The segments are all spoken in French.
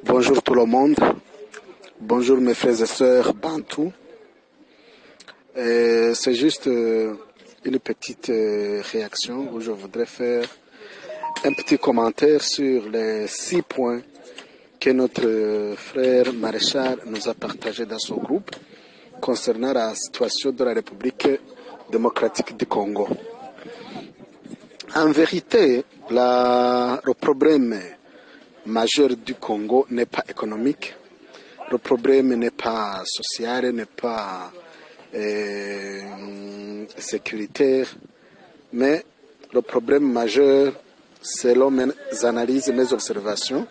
Bonjour tout le monde. Bonjour mes frères et sœurs Bantou. C'est juste une petite réaction où je voudrais faire un petit commentaire sur les 6 points que notre frère Maréchal nous a partagés dans son groupe concernant la situation de la République démocratique du Congo. En vérité, le problème majeur du Congo n'est pas économique, le problème n'est pas social, n'est pas sécuritaire, mais le problème majeur, selon mes analyses et mes observations,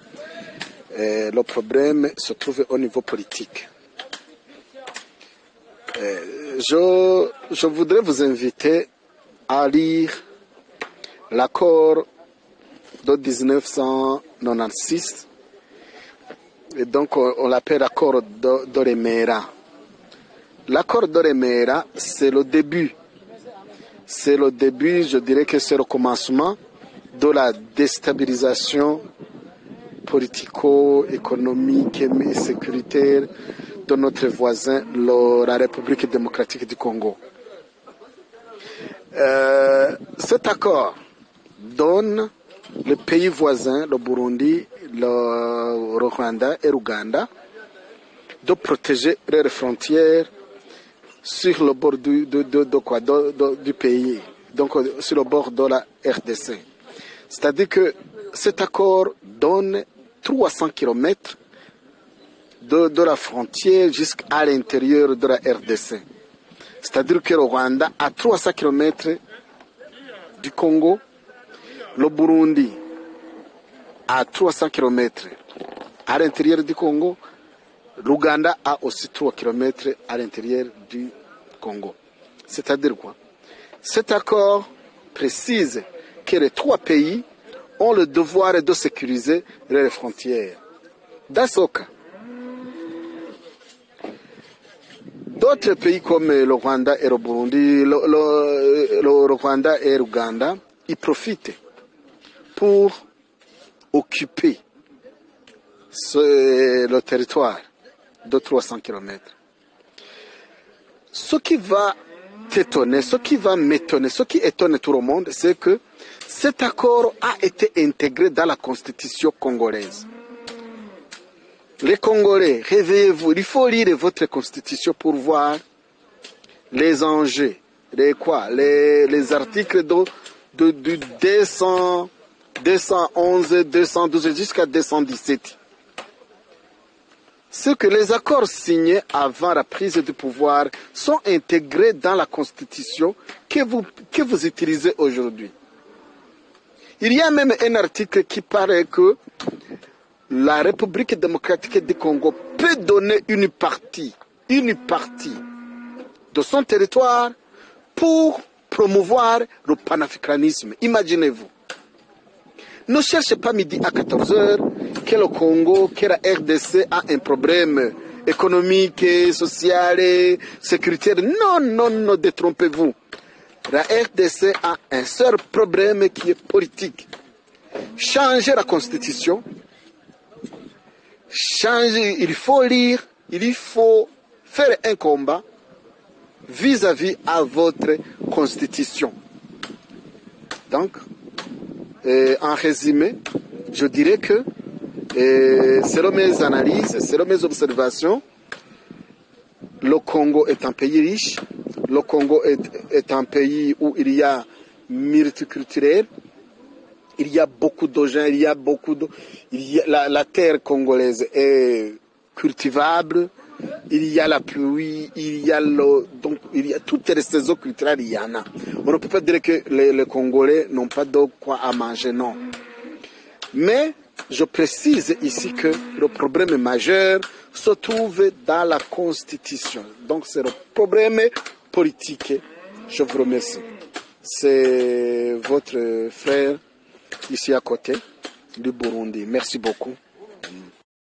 le problème se trouve au niveau politique. Je voudrais vous inviter à lire l'accord de 1996, et donc on l'appelle l'accord d'Oremera. L'accord d'Oremera, c'est le début. C'est le début, je dirais que c'est le commencement de la déstabilisation politico-économique et sécuritaire de notre voisin, la République démocratique du Congo. Cet accord donne les pays voisins, le Burundi, le Rwanda et l'Ouganda, de protéger leurs frontières sur le bord du pays, donc sur le bord de la RDC. C'est-à-dire que cet accord donne 300 km de la frontière jusqu'à l'intérieur de la RDC. C'est-à-dire que le Rwanda a 300 km du Congo, le Burundi a 300 km à l'intérieur du Congo, l'Ouganda a aussi 3 km à l'intérieur du Congo. C'est-à-dire quoi? Cet accord précise que les 3 pays ont le devoir de sécuriser leurs frontières. Dans ce cas, d'autres pays comme le Rwanda et le Burundi, le Rwanda et l'Ouganda, ils profitent pour occuper le territoire de 300 km. Ce qui va t'étonner, ce qui va m'étonner, ce qui étonne tout le monde, c'est que cet accord a été intégré dans la constitution congolaise. Les Congolais, réveillez-vous, il faut lire votre constitution pour voir les enjeux, les articles de 200, 211, 212 jusqu'à 217. Ce que les accords signés avant la prise du pouvoir sont intégrés dans la constitution que vous utilisez aujourd'hui. Il y a même un article qui paraît que la République démocratique du Congo peut donner une partie de son territoire pour promouvoir le panafricanisme. Imaginez-vous. Ne cherchez pas midi à 14h que le Congo, que la RDC a un problème économique, social, sécuritaire. Non, non, non, détrompez-vous. La RDC a un seul problème qui est politique. Changer la constitution. Changer, il faut lire, il faut faire un combat vis-à-vis à votre constitution. Donc, en résumé, je dirais que selon mes analyses, selon mes observations, le Congo est un pays riche, le Congo est un pays où il y a multiculturel, il y a beaucoup de gens, il y a beaucoup de... La terre congolaise est cultivable, il y a la pluie, il y a toutes les saisons culturelles, il y en a. On ne peut pas dire que les Congolais n'ont pas de quoi à manger, non. Mais je précise ici que le problème majeur se trouve dans la Constitution. Donc c'est le problème politique. Je vous remercie. C'est votre frère ici à côté du Burundi. Merci beaucoup.